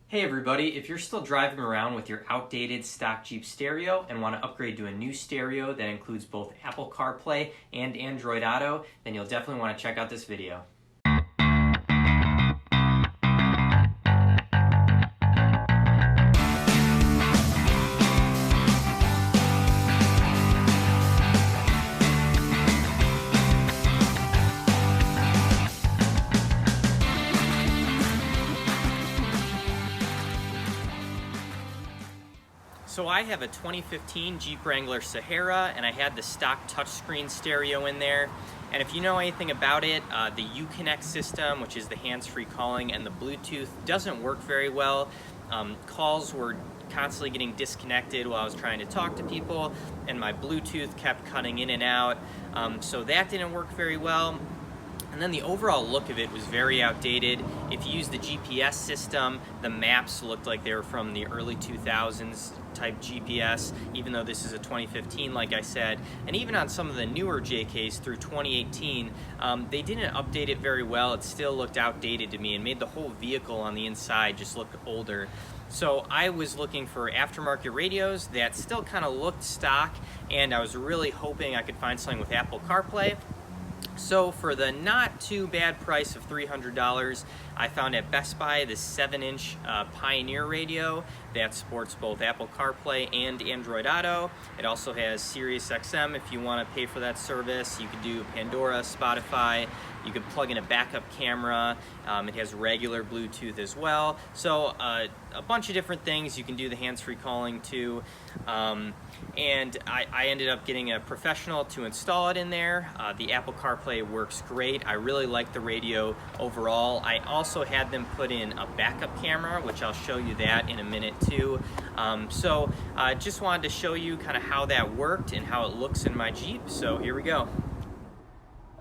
Hey everybody, if you're still driving around with your outdated stock Jeep stereo and want to upgrade to a new stereo that includes both Apple CarPlay and Android Auto, then you'll definitely want to check out this video. So I have a 2015 Jeep Wrangler Sahara, and I had the stock touchscreen stereo in there. And if you know anything about it, the Uconnect system, which is the hands-free calling, and the Bluetooth doesn't work very well. Calls were constantly getting disconnected while I was trying to talk to people, and my Bluetooth kept cutting in and out. So that didn't work very well. And then the overall look of it was very outdated. If you use the GPS system, the maps looked like they were from the early 2000s type GPS, even though this is a 2015, like I said. And even on some of the newer JKs through 2018, they didn't update it very well. It still looked outdated to me and made the whole vehicle on the inside just look older. So I was looking for aftermarket radios that still kind of looked stock, and I was really hoping I could find something with Apple CarPlay. So for the not too bad price of $300, I found at Best Buy this 7-inch Pioneer radio that supports both Apple CarPlay and Android Auto. It also has Sirius XM if you want to pay for that service. You could do Pandora, Spotify. You could plug in a backup camera. It has regular Bluetooth as well. So a bunch of different things. You can do the hands-free calling too. And I ended up getting a professional to install it in there. The Apple CarPlay works great. I really like the radio overall. I also had them put in a backup camera, which I'll show you that in a minute too. So I just wanted to show you kind of how that worked and how it looks in my Jeep. So here we go.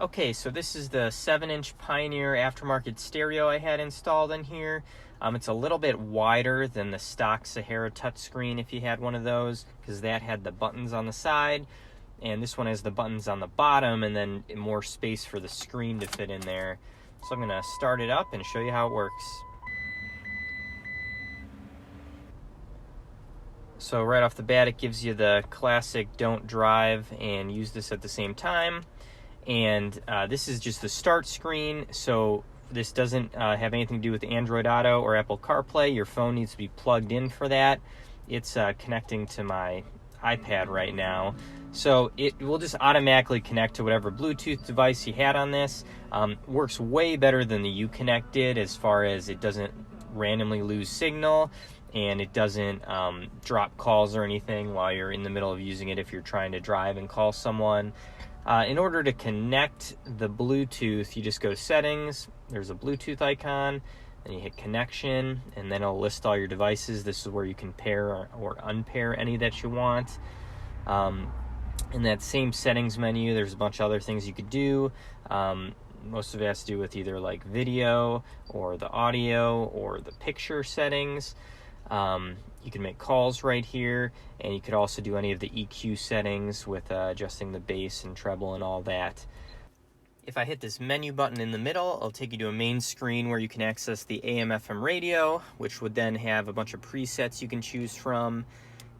Okay, so this is the 7-inch Pioneer aftermarket stereo I had installed in here. It's a little bit wider than the stock Sahara touchscreen if you had one of those, because that had the buttons on the side, and this one has the buttons on the bottom and then more space for the screen to fit in there. So I'm going to start it up and show you how it works. So right off the bat, it gives you the classic don't drive and use this at the same time. And this is just the start screen, so this doesn't have anything to do with Android Auto or Apple CarPlay. Your phone needs to be plugged in for that. It's connecting to my iPad right now. So it will just automatically connect to whatever Bluetooth device you had on this. Works way better than the Uconnect did as far as it doesn't randomly lose signal, and it doesn't drop calls or anything while you're in the middle of using it if you're trying to drive and call someone. In order to connect the Bluetooth, you just go to Settings, there's a Bluetooth icon, then you hit Connection, and then it'll list all your devices. This is where you can pair or unpair any that you want. In that same settings menu, there's a bunch of other things you could do. Most of it has to do with either like video or the audio or the picture settings. You can make calls right here, and you could also do any of the EQ settings with adjusting the bass and treble and all that. If I hit this menu button in the middle, it'll take you to a main screen where you can access the AM/FM radio, which would then have a bunch of presets you can choose from.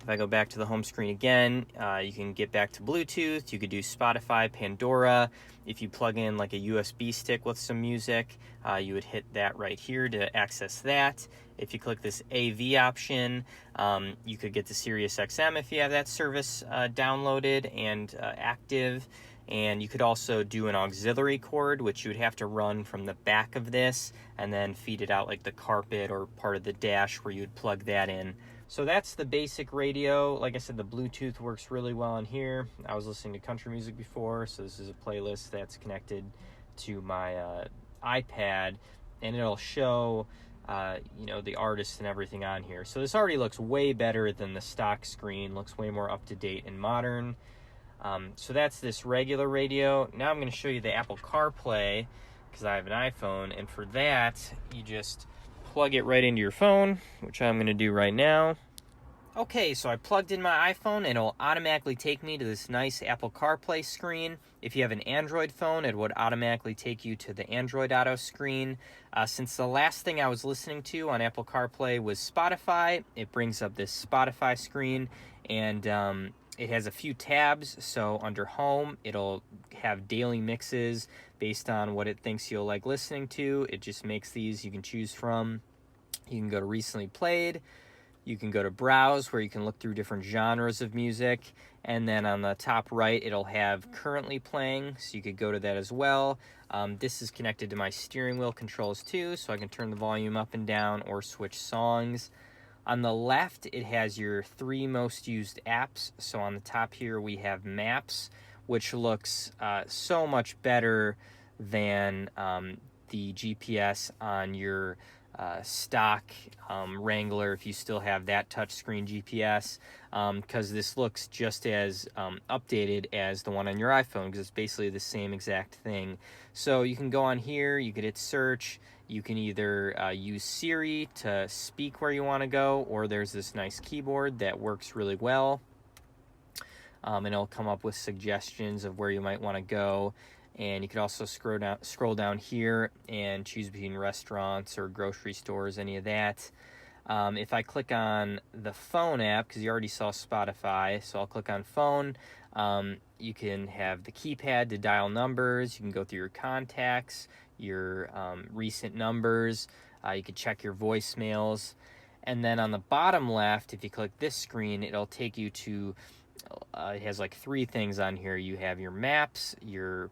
If I go back to the home screen again, you can get back to Bluetooth. You could do Spotify, Pandora. If you plug in like a USB stick with some music, you would hit that right here to access that. If you click this AV option, you could get the Sirius XM if you have that service downloaded and active. And you could also do an auxiliary cord, which you would have to run from the back of this and then feed it out like the carpet or part of the dash where you would plug that in. So that's the basic radio. Like I said, the Bluetooth works really well in here. I was listening to country music before, so this is a playlist that's connected to my iPad, and it'll show the artists and everything on here. So this already looks way better than the stock screen, looks way more up-to-date and modern. So that's this regular radio. Now I'm going to show you the Apple CarPlay, because I have an iPhone, and for that, you just plug it right into your phone, which I'm going to do right now. Okay, so I plugged in my iPhone and it'll automatically take me to this nice Apple CarPlay screen. If you have an Android phone, it would automatically take you to the Android Auto screen. Since the last thing I was listening to on Apple CarPlay was Spotify, it brings up this Spotify screen, and it has a few tabs. So under Home, it'll have daily mixes based on what it thinks you'll like listening to. It just makes these you can choose from. You can go to Recently Played. You can go to Browse, where you can look through different genres of music. And then on the top right, it'll have Currently Playing, so you could go to that as well. This is connected to my steering wheel controls too, so I can turn the volume up and down or switch songs. On the left, it has your 3 most used apps. So on the top here, we have Maps, which looks so much better than the GPS on your stock Wrangler, if you still have that touchscreen GPS, because this looks just as updated as the one on your iPhone, because it's basically the same exact thing. So you can go on here, you could hit search, you can either use Siri to speak where you want to go, or there's this nice keyboard that works really well, and it'll come up with suggestions of where you might want to go. And you could also scroll down here and choose between restaurants or grocery stores, any of that. If I click on the phone app, because you already saw Spotify, so I'll click on phone. You can have the keypad to dial numbers. You can go through your contacts, your recent numbers. You can check your voicemails. And then on the bottom left, if you click this screen, it'll take you to, it has like 3 things on here. You have your maps, your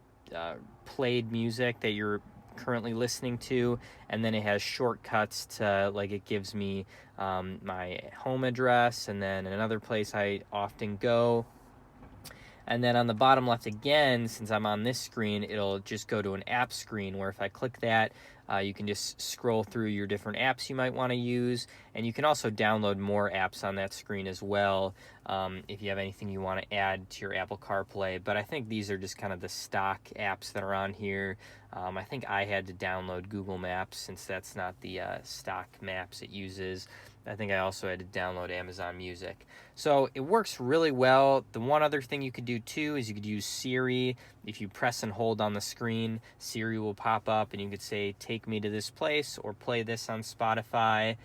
played music that you're currently listening to, and then it has shortcuts to, like, it gives me my home address and then another place I often go. And then on the bottom left again, since I'm on this screen, it'll just go to an app screen where if I click that, you can just scroll through your different apps you might want to use. And you can also download more apps on that screen as well, if you have anything you want to add to your Apple CarPlay. But I think these are just kind of the stock apps that are on here. I think I had to download Google Maps since that's not the stock maps it uses. I think I also had to download Amazon Music. So it works really well. The one other thing you could do too is you could use Siri. If you press and hold on the screen, Siri will pop up and you could say, take me to this place or play this on Spotify.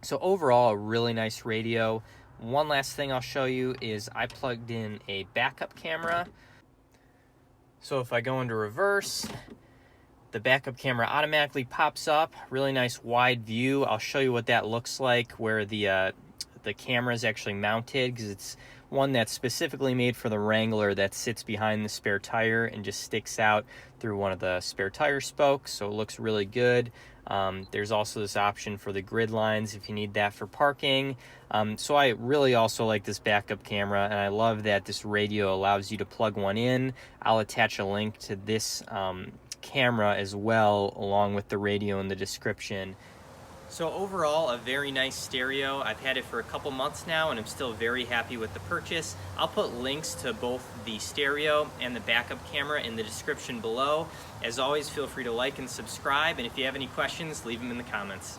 So overall, a really nice radio. One last thing I'll show you is I plugged in a backup camera. So if I go into reverse, the backup camera automatically pops up. Really nice wide view. I'll show you what that looks like, where the camera is actually mounted, because it's one that's specifically made for the Wrangler that sits behind the spare tire and just sticks out through one of the spare tire spokes, so it looks really good. There's also this option for the grid lines if you need that for parking. So I really also like this backup camera, and I love that this radio allows you to plug one in. I'll attach a link to this camera as well, along with the radio in the description. So overall, a very nice stereo. I've had it for a couple months now and I'm still very happy with the purchase. I'll put links to both the stereo and the backup camera in the description below. As always, feel free to like and subscribe, and if you have any questions, leave them in the comments.